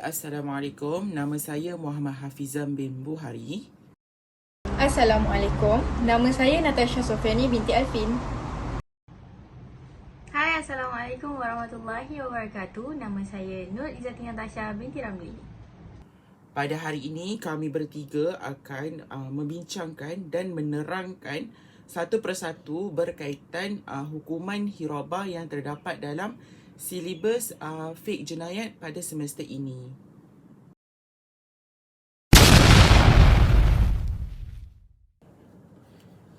Assalamualaikum. Nama saya Muhammad Hafizam bin Buhari. Assalamualaikum, nama saya Natasha Sofiani binti Alfin. Hai, Assalamualaikum warahmatullahi wabarakatuh. Nama saya Nur Izzati Natasha binti Ramli. Pada hari ini kami bertiga akan membincangkan dan menerangkan satu persatu berkaitan hukuman hirabah yang terdapat dalam silibus fiqh jenayat pada semester ini.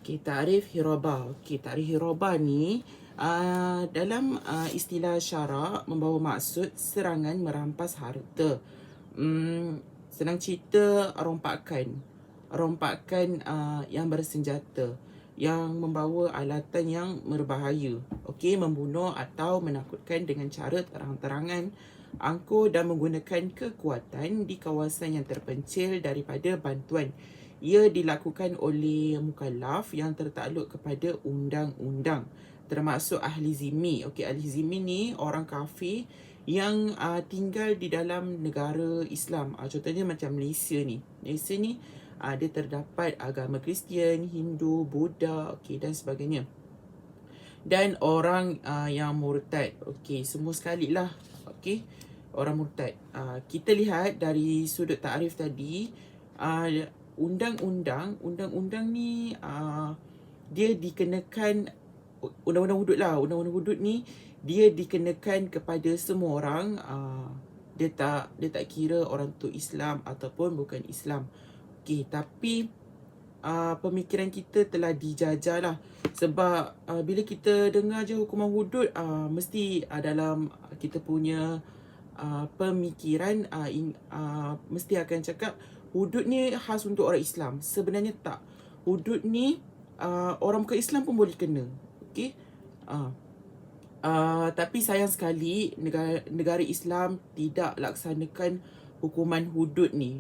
Tarikh hirabah. Tarikh hirabah ni dalam istilah syarak membawa maksud serangan merampas harta. Senang cerita rompakan yang bersenjata, yang membawa alatan yang berbahaya, membunuh atau menakutkan dengan cara terang-terangan, angkuh dan menggunakan kekuatan di kawasan yang terpencil daripada bantuan. Ia dilakukan oleh mukallaf yang tertakluk kepada undang-undang, termasuk ahli zimmi. Ahli zimmi ni orang kafir yang tinggal di dalam negara Islam. Contohnya macam Malaysia ni. Dia terdapat agama Kristian, Hindu, Buddha, dan sebagainya. Dan orang yang murtad. Semua sekali lah. Orang murtad. Kita lihat dari sudut takrif tadi, undang-undang ni dia dikenakan undang-undang hudud lah. Undang-undang hudud ni dia dikenakan kepada semua orang. Dia tak kira orang tu Islam ataupun bukan Islam. Tapi pemikiran kita telah dijajah lah. Sebab bila kita dengar je hukuman hudud, mesti dalam kita punya pemikiran mesti akan cakap hudud ni khas untuk orang Islam. Sebenarnya tak. Hudud ni orang bukan Islam pun boleh kena. Tapi sayang sekali negara Islam tidak laksanakan hukuman hudud ni.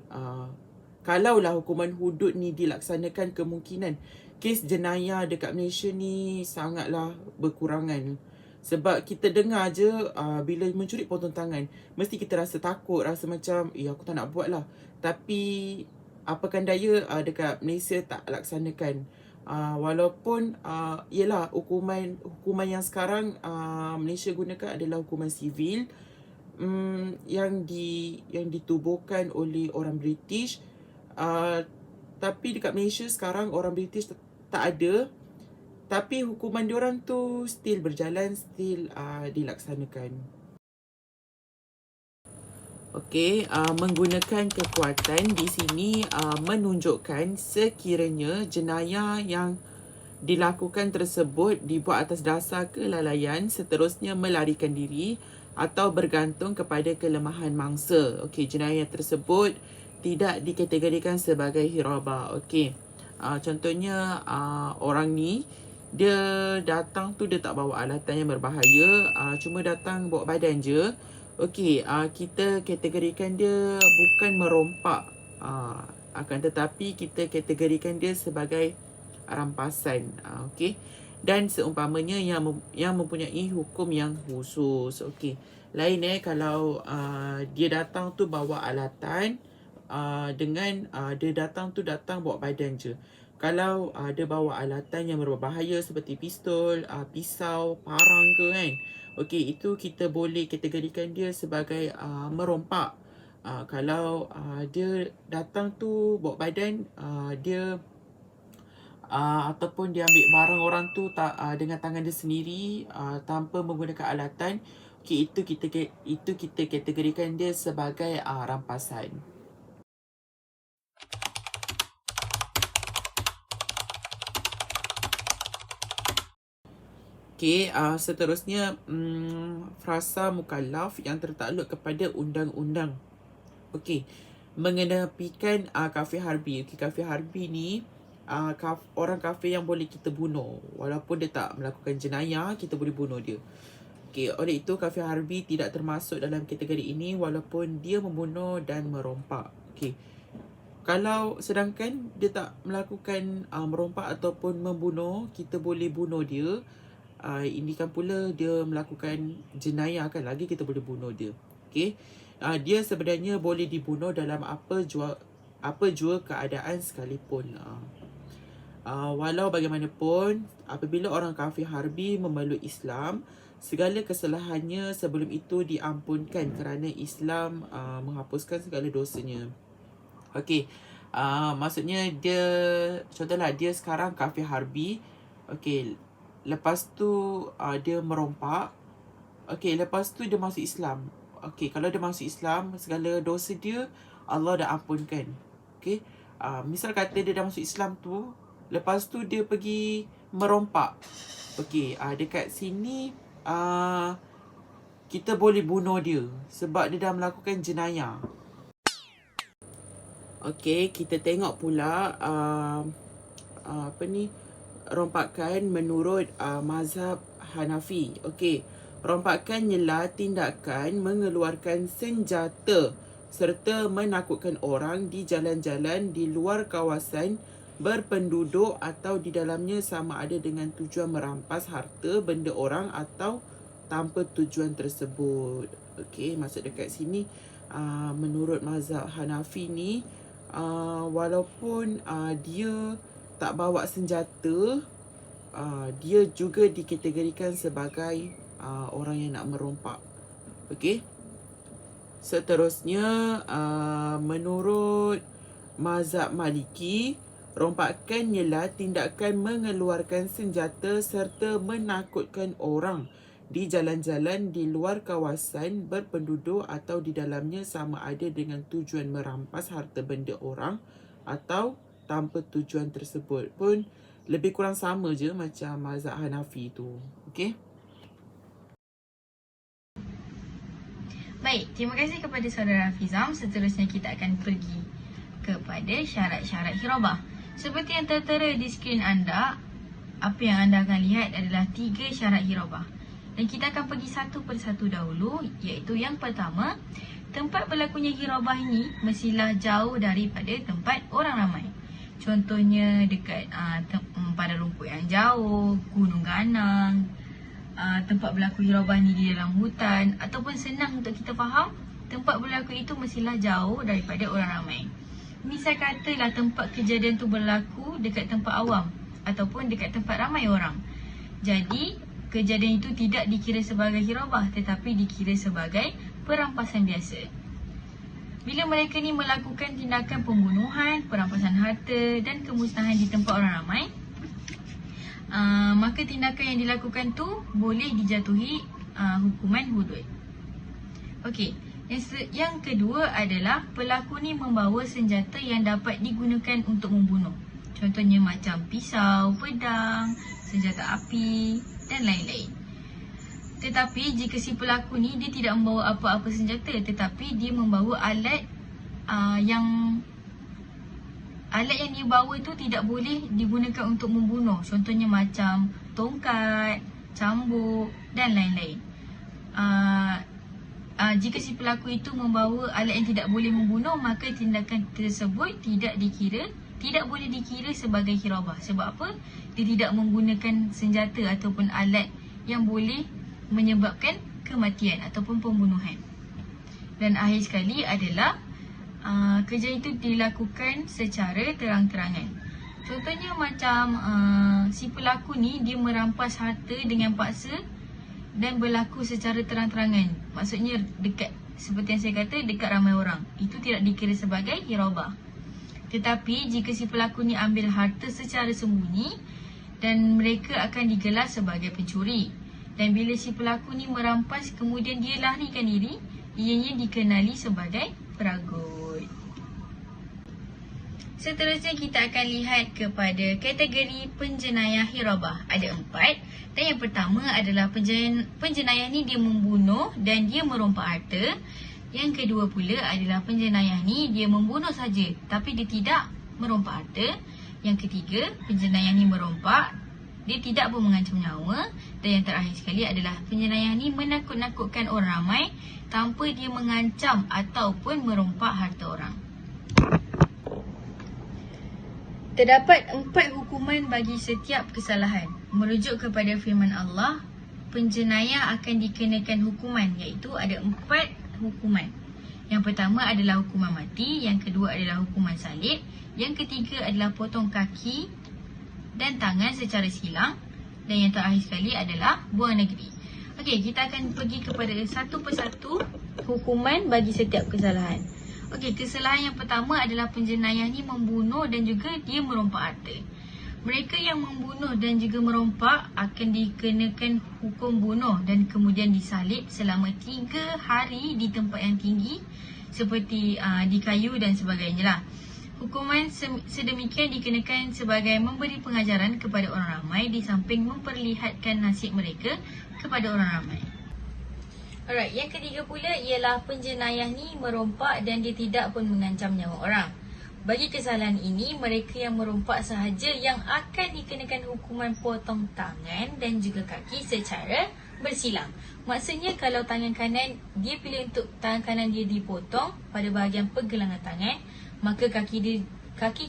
Kalaulah hukuman hudud ni dilaksanakan, kemungkinan kes jenayah dekat Malaysia ni sangatlah berkurangan. Sebab kita dengar je bila mencuri potong tangan, mesti kita rasa takut, rasa macam aku tak nak buat lah. Tapi apakan daya dekat Malaysia tak laksanakan. Walaupun yelah hukuman yang sekarang Malaysia gunakan adalah hukuman sivil, yang ditubuhkan oleh orang British. Tapi dekat Malaysia sekarang orang British tak ada. Tapi hukuman diorang tu still berjalan, still dilaksanakan. Menggunakan kekuatan di sini menunjukkan sekiranya jenayah yang dilakukan tersebut dibuat atas dasar kelalaian, seterusnya melarikan diri atau bergantung kepada kelemahan mangsa. Jenayah tersebut tidak dikategorikan sebagai hirabah. Contohnya orang ni dia datang tu dia tak bawa alatan yang berbahaya, cuma datang bawa badan je. Kita kategorikan dia bukan merompak, akan tetapi kita kategorikan dia sebagai rampasan. Dan seumpamanya yang mempunyai hukum yang khusus. Lain kalau dia datang tu bawa alatan, dengan dia datang bawa badan je. Kalau dia bawa alatan yang berbahaya seperti pistol, pisau, parang ke kan, itu kita boleh kategorikan dia sebagai merompak. Kalau dia datang tu bawa badan, dia ataupun dia ambil barang orang tu dengan tangan dia sendiri, tanpa menggunakan alatan, itu kita kategorikan dia sebagai rampasan. Seterusnya frasa mukallaf yang tertakluk kepada undang-undang. Mengenapikan kafir harbi. Kafir harbi ni orang kafir yang boleh kita bunuh. Walaupun dia tak melakukan jenayah, kita boleh bunuh dia. Oleh itu kafir harbi tidak termasuk dalam kategori ini walaupun dia membunuh dan merompak. Kalau sedangkan dia tak melakukan merompak ataupun membunuh, kita boleh bunuh dia. Ini kan pula dia melakukan jenayah kan, lagi kita boleh bunuh dia. Dia sebenarnya boleh dibunuh dalam apa jua keadaan sekalipun. Walau bagaimanapun, apabila orang kafir harbi memeluk Islam, segala kesalahannya sebelum itu diampunkan kerana Islam menghapuskan segala dosanya. Okey, maksudnya dia, contohlah dia sekarang kafir harbi. Okey, lepas tu dia merompak. Okey, lepas tu dia masuk Islam. Okey, kalau dia masuk Islam, segala dosa dia Allah dah ampunkan. Okey, misal kata dia dah masuk Islam tu, lepas tu dia pergi merompak. Okey, dekat sini kita boleh bunuh dia sebab dia dah melakukan jenayah. Okey, kita tengok pula rompakan menurut mazhab Hanafi. Okey, rompakan ialah tindakan mengeluarkan senjata serta menakutkan orang di jalan-jalan di luar kawasan berpenduduk atau di dalamnya sama ada dengan tujuan merampas harta benda orang atau tanpa tujuan tersebut. Okey, maksud dekat sini menurut mazhab Hanafi ni, walaupun dia tak bawa senjata, dia juga dikategorikan sebagai orang yang nak merompak. Okey. Seterusnya, menurut mazhab Maliki, rompakan ialah tindakan mengeluarkan senjata serta menakutkan orang di jalan-jalan di luar kawasan berpenduduk atau di dalamnya sama ada dengan tujuan merampas harta benda orang atau tanpa tujuan tersebut. Pun lebih kurang sama je macam mazhab Hanafi tu. Okey. Baik, terima kasih kepada saudara Hafizam. Seterusnya kita akan pergi kepada syarat-syarat hirabah. Seperti yang tertera di skrin anda, apa yang anda akan lihat adalah 3 syarat hirabah. Dan kita akan pergi satu persatu dahulu, iaitu yang pertama, tempat berlakunya hirabah ini mestilah jauh daripada tempat orang ramai. Contohnya dekat pada rumput yang jauh, gunung ganang, tempat berlaku hirabah ni di dalam hutan, ataupun senang untuk kita faham, tempat berlaku itu mestilah jauh daripada orang ramai. Misal katalah tempat kejadian tu berlaku dekat tempat awam ataupun dekat tempat ramai orang. Jadi, kejadian itu tidak dikira sebagai hirabah tetapi dikira sebagai perampasan biasa. Bila mereka ni melakukan tindakan pembunuhan, perampasan harta dan kemusnahan di tempat orang ramai, maka tindakan yang dilakukan tu boleh dijatuhi hukuman hudud. Okey, yang kedua adalah pelaku ni membawa senjata yang dapat digunakan untuk membunuh. Contohnya macam pisau, pedang, senjata api dan lain-lain. Tetapi jika si pelaku ni dia tidak membawa apa-apa senjata, tetapi dia membawa alat yang dia bawa tu tidak boleh digunakan untuk membunuh. Contohnya macam tongkat, cambuk dan lain-lain. Jika si pelaku itu membawa alat yang tidak boleh membunuh, maka tindakan tersebut tidak boleh dikira sebagai hirabah. Sebab apa? Dia tidak menggunakan senjata ataupun alat yang boleh menyebabkan kematian ataupun pembunuhan. Dan akhir sekali adalah kerja itu dilakukan secara terang-terangan. Contohnya macam si pelaku ni dia merampas harta dengan paksa dan berlaku secara terang-terangan. Maksudnya seperti yang saya kata, dekat ramai orang. Itu tidak dikira sebagai hirabah. Tetapi jika si pelaku ni ambil harta secara sembunyi, dan mereka akan digelar sebagai pencuri. Dan bila si pelaku ni merampas kemudian dia larikan diri, ianya dikenali sebagai peragut. Seterusnya kita akan lihat kepada kategori penjenayah hirabah. Ada 4. Dan yang pertama adalah penjenayah ni dia membunuh dan dia merompak harta. Yang kedua pula adalah penjenayah ni dia membunuh saja tapi dia tidak merompak harta. Yang ketiga, penjenayah ni merompak, dia tidak pun mengancam nyawa. Dan yang terakhir sekali adalah penjenayah ni menakut-nakutkan orang ramai tanpa dia mengancam ataupun merompak harta orang. Terdapat 4 hukuman bagi setiap kesalahan. Merujuk kepada firman Allah, penjenayah akan dikenakan hukuman, iaitu ada 4 hukuman. Yang pertama adalah hukuman mati, yang kedua adalah hukuman salib, yang ketiga adalah potong kaki dan tangan secara silang, dan yang terakhir sekali adalah buang negeri. Okey, kita akan pergi kepada satu persatu hukuman bagi setiap kesalahan. Okey, kesalahan yang pertama adalah penjenayah ni membunuh dan juga dia merompak harta. Mereka yang membunuh dan juga merompak akan dikenakan hukum bunuh dan kemudian disalib selama 3 hari di tempat yang tinggi seperti di kayu dan sebagainya lah. Hukuman sedemikian dikenakan sebagai memberi pengajaran kepada orang ramai di samping memperlihatkan nasib mereka kepada orang ramai. Alright, yang ketiga pula ialah penjenayah ni merompak dan dia tidak pun mengancam nyawa orang. Bagi kesalahan ini, mereka yang merompak sahaja yang akan dikenakan hukuman potong tangan dan juga kaki secara bersilang. Maksudnya kalau tangan kanan, dia pilih untuk tangan kanan dia dipotong pada bahagian pergelangan tangan, maka kaki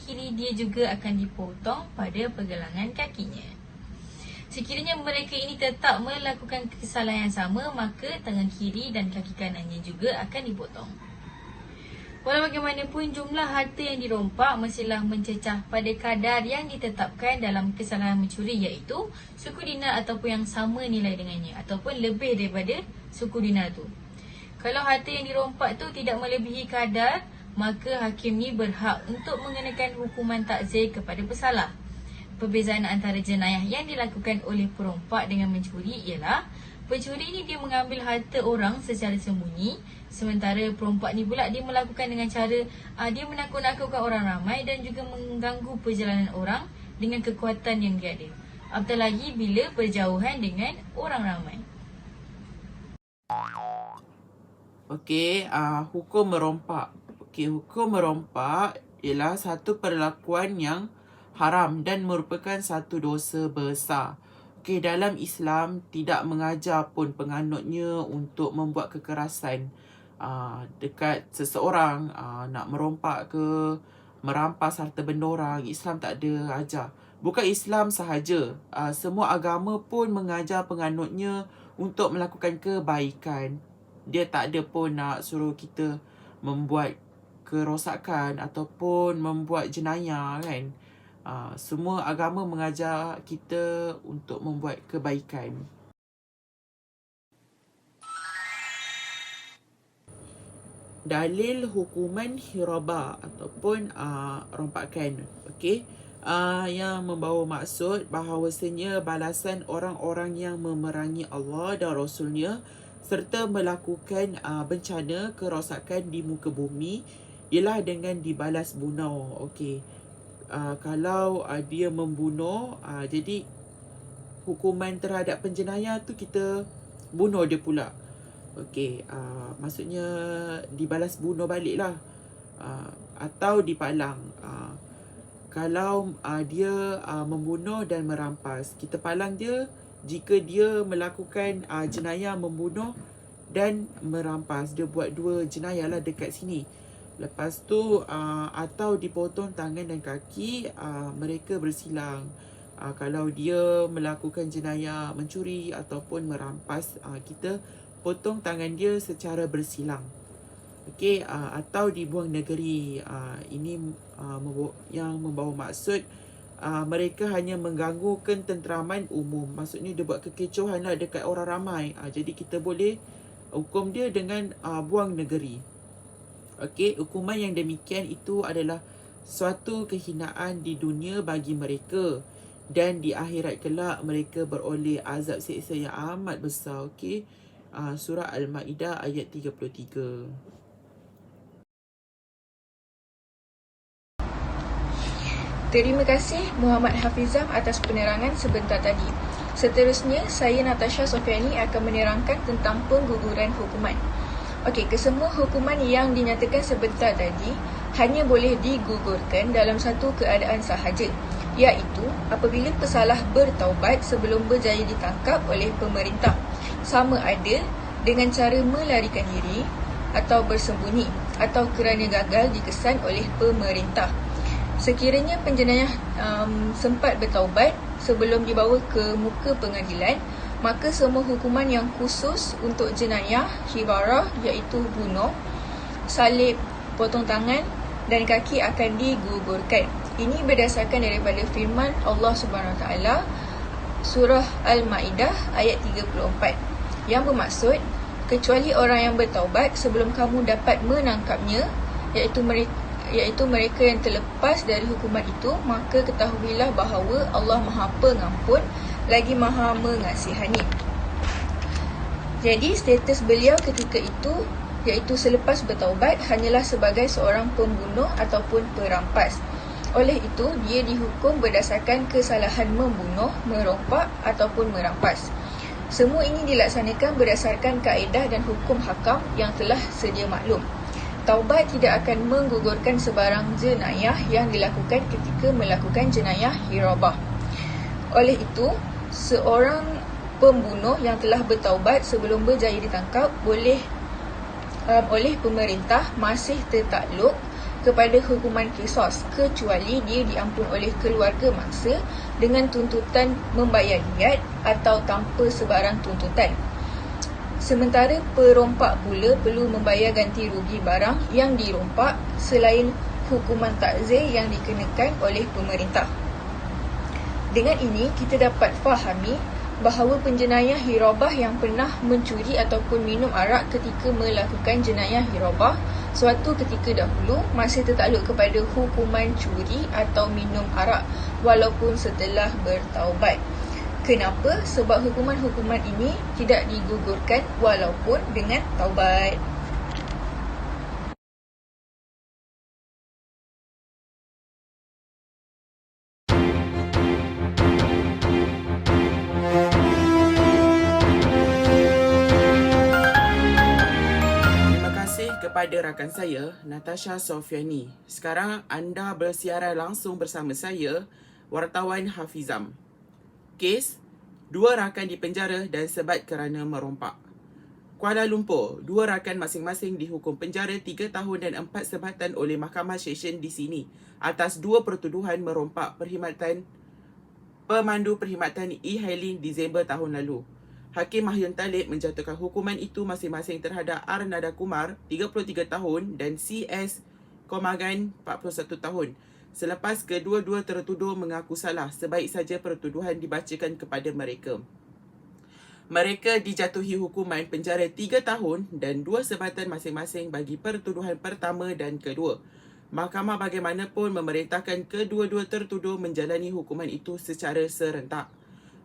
kiri dia juga akan dipotong pada pergelangan kakinya. Sekiranya mereka ini tetap melakukan kesalahan yang sama, maka tangan kiri dan kaki kanannya juga akan dipotong. Walau bagaimanapun, jumlah harta yang dirompak mestilah mencecah pada kadar yang ditetapkan dalam kesalahan mencuri, iaitu suku dinar ataupun yang sama nilai dengannya ataupun lebih daripada suku dinar tu. Kalau harta yang dirompak tu tidak melebihi kadar, maka hakim ni berhak untuk mengenakan hukuman takzir kepada pesalah. Perbezaan antara jenayah yang dilakukan oleh perompak dengan mencuri ialah pencuri ni dia mengambil harta orang secara sembunyi, sementara perompak ni pula dia melakukan dengan cara dia menakut-nakutkan orang ramai dan juga mengganggu perjalanan orang dengan kekuatan yang dia ada. Apatah lagi bila berjauhan dengan orang ramai. Okey, hukum merompak. Okey, hukum merompak ialah satu perlakuan yang haram dan merupakan satu dosa besar. Okey, dalam Islam tidak mengajar pun penganutnya untuk membuat kekerasan dekat seseorang, nak merompak ke, merampas harta benda orang. Islam tak ada ajar. Bukan Islam sahaja, semua agama pun mengajar penganutnya untuk melakukan kebaikan. Dia tak ada pun nak suruh kita membuat kerosakan ataupun membuat jenayah kan. Semua agama mengajar kita untuk membuat kebaikan. Dalil hukuman hirabah ataupun rompakan. Okey, yang membawa maksud bahawasanya balasan orang-orang yang memerangi Allah dan Rasulnya serta melakukan bencana kerosakan di muka bumi ialah dengan dibalas bunuh. Okey, kalau dia membunuh, jadi hukuman terhadap penjenayah tu kita bunuh dia pula. Okey, maksudnya dibalas bunuh balik lah, atau dipalang. Kalau dia membunuh dan merampas, kita palang dia jika dia melakukan jenayah membunuh dan merampas. Dia buat 2 jenayah lah dekat sini. Lepas tu atau dipotong tangan dan kaki, mereka bersilang. Kalau dia melakukan jenayah mencuri ataupun merampas, kita potong tangan dia secara bersilang. Okey, atau dibuang negeri. Ini yang membawa maksud mereka hanya mengganggu ketenteraman umum. Maksudnya dia buat kekecohan lah dekat orang ramai. Jadi kita boleh hukum dia dengan buang negeri. Okey, hukuman yang demikian itu adalah suatu kehinaan di dunia bagi mereka, dan di akhirat kelak mereka beroleh azab seksa yang amat besar. Okey, surah Al-Ma'idah ayat 33. Terima kasih Muhammad Hafizam atas penerangan sebentar tadi. Seterusnya, saya Natasha Sofiani akan menerangkan tentang pengguguran hukuman. Okey, kesemua hukuman yang dinyatakan sebentar tadi hanya boleh digugurkan dalam satu keadaan sahaja, iaitu apabila pesalah bertaubat sebelum berjaya ditangkap oleh pemerintah, sama ada dengan cara melarikan diri atau bersembunyi, atau kerana gagal dikesan oleh pemerintah. Sekiranya penjenayah sempat bertaubat sebelum dibawa ke muka pengadilan, maka semua hukuman yang khusus untuk jenayah hibarah, iaitu bunuh, salib, potong tangan dan kaki akan digugurkan. Ini berdasarkan daripada firman Allah Subhanahu Wa Taala surah Al-Maidah ayat 34 yang bermaksud, kecuali orang yang bertaubat sebelum kamu dapat menangkapnya, iaitu mereka yang terlepas dari hukuman itu, maka ketahuilah bahawa Allah Maha Pengampun lagi Maha Mengasihani. Jadi status beliau ketika itu, iaitu selepas bertaubat, hanyalah sebagai seorang pembunuh ataupun perampas. Oleh itu, dia dihukum berdasarkan kesalahan membunuh, merompak ataupun merampas. Semua ini dilaksanakan berdasarkan kaedah dan hukum hakam yang telah sedia maklum. Taubat tidak akan menggugurkan sebarang jenayah yang dilakukan ketika melakukan jenayah hirabah. Oleh itu, seorang pembunuh yang telah bertaubat sebelum berjaya ditangkap oleh pemerintah masih tertakluk kepada hukuman kisos, kecuali dia diampun oleh keluarga mangsa dengan tuntutan membayar diyat atau tanpa sebarang tuntutan. Sementara perompak pula perlu membayar ganti rugi barang yang dirompak selain hukuman takzir yang dikenakan oleh pemerintah. Dengan ini, kita dapat fahami bahawa penjenayah hirabah yang pernah mencuri ataupun minum arak ketika melakukan jenayah hirabah suatu ketika dahulu masih tertakluk kepada hukuman curi atau minum arak walaupun setelah bertaubat. Kenapa? Sebab hukuman-hukuman ini tidak digugurkan walaupun dengan taubat. Kepada rakan saya, Natasha Sofiani. Sekarang anda bersiaran langsung bersama saya, wartawan Hafizam. Kes, 2 rakan dipenjara dan sebat kerana merompak. Kuala Lumpur, 2 rakan masing-masing dihukum penjara 3 tahun dan 4 sebatan oleh Mahkamah Seksyen di sini atas 2 pertuduhan merompak pemandu perkhidmatan e-hailing Disember tahun lalu. Hakim Mahyun Talib menjatuhkan hukuman itu masing-masing terhadap R. Nada Kumar 33 tahun dan CS Komagan 41 tahun. Selepas kedua-dua tertuduh mengaku salah, sebaik saja pertuduhan dibacakan kepada mereka. Mereka dijatuhi hukuman penjara 3 tahun dan 2 sebatan masing-masing bagi pertuduhan pertama dan kedua. Mahkamah bagaimanapun memerintahkan kedua-dua tertuduh menjalani hukuman itu secara serentak.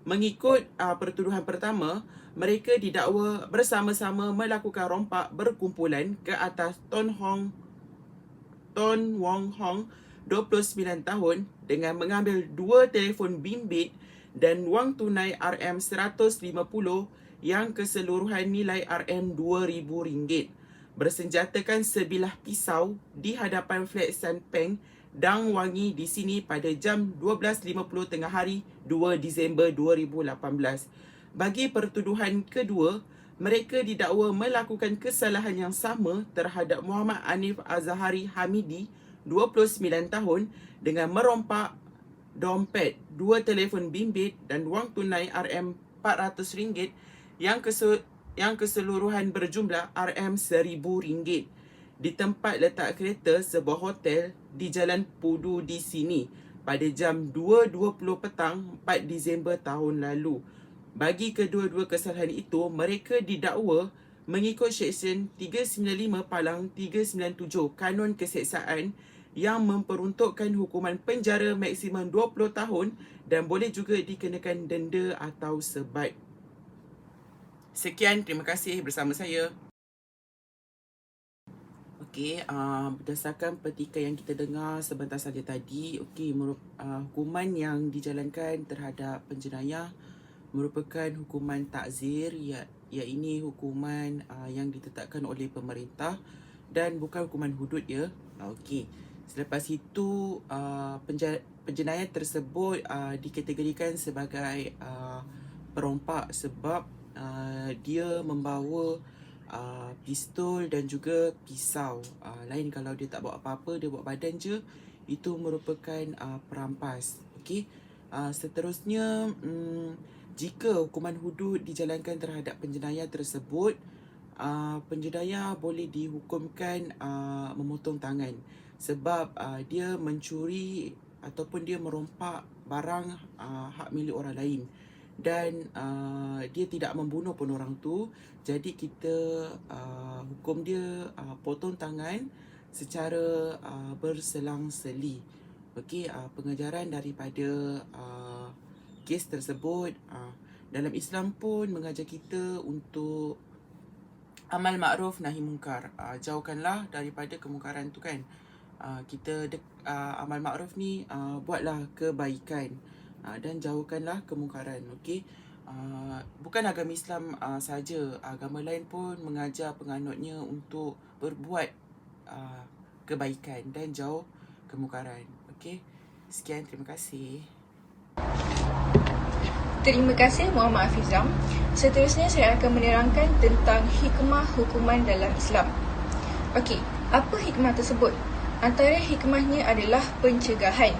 Mengikut pertuduhan pertama, mereka didakwa bersama-sama melakukan rompak berkumpulan ke atas Ton Wong Hong, 29 tahun, dengan mengambil 2 telefon bimbit dan wang tunai RM150 yang keseluruhan nilai RM2,000, bersenjatakan sebilah pisau di hadapan flat Sanpeng Dang Wangi di sini pada jam 12.50 tengah hari 2 Disember 2018. Bagi pertuduhan kedua, mereka didakwa melakukan kesalahan yang sama terhadap Muhammad Anif Azhari Hamidi, 29 tahun, dengan merompak dompet, 2 telefon bimbit dan wang tunai RM400 yang keseluruhan berjumlah RM1,000 di tempat letak kereta sebuah hotel di Jalan Pudu di sini pada jam 2.20 petang 4 Disember tahun lalu. Bagi kedua-dua kesalahan itu, mereka didakwa mengikut Seksyen 395 Palang 397 Kanun Keseksaan yang memperuntukkan hukuman penjara maksimum 20 tahun dan boleh juga dikenakan denda atau sebat. Sekian, terima kasih bersama saya. Okey, berdasarkan petikan yang kita dengar sebentar saja tadi, hukuman yang dijalankan terhadap penjenayah merupakan hukuman takzir, ini hukuman yang ditetapkan oleh pemerintah dan bukan hukuman hudud ya. Okey. Selepas itu penjenayah tersebut dikategorikan sebagai perompak sebab dia membawa pistol dan juga pisau. Lain kalau dia tak bawa apa-apa, dia bawa badan je, itu merupakan perampas. Okey. Seterusnya, jika hukuman hudud dijalankan terhadap penjenayah tersebut, penjedaya boleh dihukumkan memotong tangan sebab dia mencuri ataupun dia merompak barang hak milik orang lain, dan dia tidak membunuh pun orang tu. Jadi kita hukum dia potong tangan secara berselang-seli. Okey, pengajaran daripada kes tersebut, dalam Islam pun mengajar kita untuk amal makruf nahi mungkar. Jauhkanlah daripada kemungkaran tu kan. Amal makruf ni buatlah kebaikan dan jauhkanlah kemungkaran. Okey. Bukan agama Islam saja, agama lain pun mengajar penganutnya untuk berbuat kebaikan dan jauh kemungkaran. Okey. Sekian, terima kasih. Terima kasih Muhammad Hafizam. Seterusnya saya akan menerangkan tentang hikmah hukuman dalam Islam. Okey, apa hikmah tersebut? Antara hikmahnya adalah pencegahan.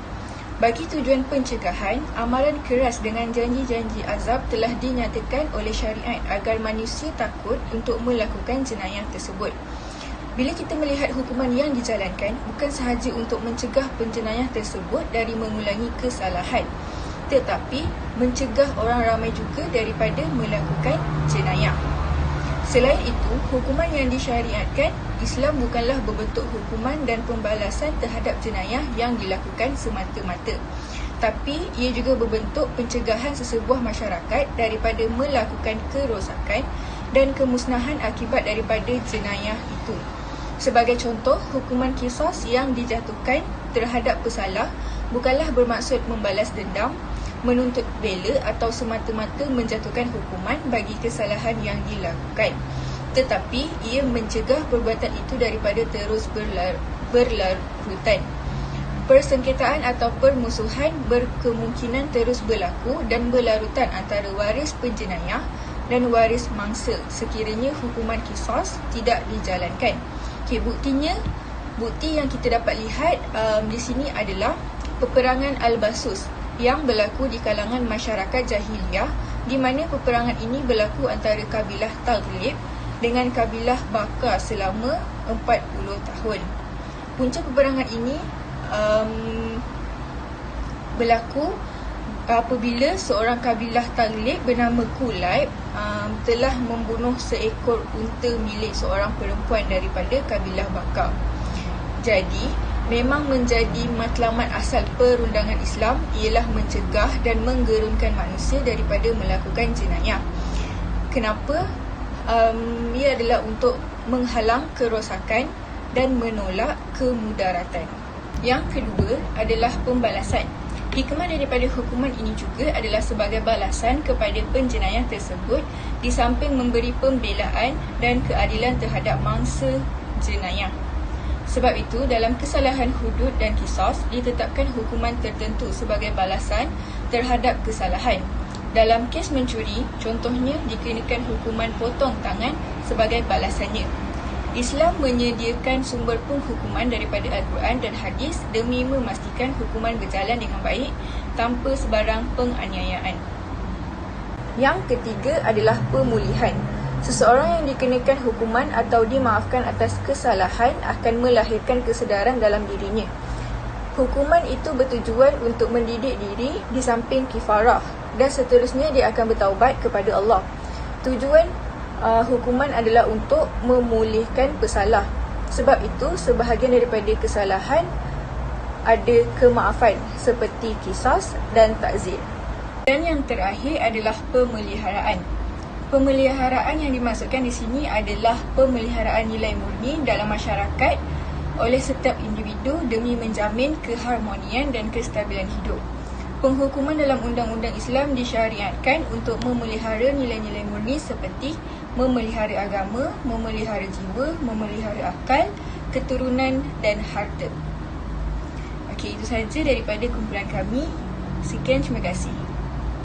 Bagi tujuan pencegahan, amaran keras dengan janji-janji azab telah dinyatakan oleh syariat agar manusia takut untuk melakukan jenayah tersebut. Bila kita melihat hukuman yang dijalankan, bukan sahaja untuk mencegah penjenayah tersebut dari mengulangi kesalahan, tetapi mencegah orang ramai juga daripada melakukan jenayah. Selain itu, hukuman yang disyariatkan, Islam bukanlah berbentuk hukuman dan pembalasan terhadap jenayah yang dilakukan semata-mata, tapi ia juga berbentuk pencegahan sesebuah masyarakat daripada melakukan kerosakan dan kemusnahan akibat daripada jenayah itu. Sebagai contoh, hukuman qisas yang dijatuhkan terhadap pesalah bukanlah bermaksud membalas dendam, menuntut bela atau semata-mata menjatuhkan hukuman bagi kesalahan yang dilakukan, tetapi ia mencegah perbuatan itu daripada terus berlarutan. Persengketaan atau permusuhan berkemungkinan terus berlaku dan berlarutan antara waris penjenayah dan waris mangsa sekiranya hukuman qisas tidak dijalankan. Okay, bukti yang kita dapat lihat di sini adalah peperangan Al-Basus yang berlaku di kalangan masyarakat jahiliyah, di mana peperangan ini berlaku antara kabilah Taghlib dengan kabilah Baka selama 40 tahun. Punca peperangan ini berlaku apabila seorang kabilah Taghlib bernama Kulaib telah membunuh seekor unta milik seorang perempuan daripada kabilah Baka. Jadi, memang menjadi matlamat asal perundangan Islam ialah mencegah dan menggerunkan manusia daripada melakukan jenayah. Kenapa? Ia adalah untuk menghalang kerosakan dan menolak kemudaratan. Yang kedua adalah pembalasan. Hikmah daripada hukuman ini juga adalah sebagai balasan kepada penjenayah tersebut, di samping memberi pembelaan dan keadilan terhadap mangsa jenayah. Sebab itu, dalam kesalahan hudud dan qisas ditetapkan hukuman tertentu sebagai balasan terhadap kesalahan. Dalam kes mencuri, contohnya dikenakan hukuman potong tangan sebagai balasannya. Islam menyediakan sumber penghukuman daripada Al-Quran dan hadis demi memastikan hukuman berjalan dengan baik tanpa sebarang penganiayaan. Yang ketiga adalah pemulihan. Seseorang yang dikenakan hukuman atau dimaafkan atas kesalahan akan melahirkan kesedaran dalam dirinya. Hukuman itu bertujuan untuk mendidik diri di samping kifarah, dan seterusnya dia akan bertaubat kepada Allah. Tujuan hukuman adalah untuk memulihkan pesalah. Sebab itu, sebahagian daripada kesalahan ada kemaafan seperti qisas dan ta'zir. Dan yang terakhir adalah pemeliharaan. Pemeliharaan yang dimaksudkan di sini adalah pemeliharaan nilai murni dalam masyarakat oleh setiap individu demi menjamin keharmonian dan kestabilan hidup. Penghukuman dalam undang-undang Islam disyariatkan untuk memelihara nilai-nilai murni seperti memelihara agama, memelihara jiwa, memelihara akal, keturunan dan harta. Okey, itu sahaja daripada kumpulan kami. Sekian, terima kasih.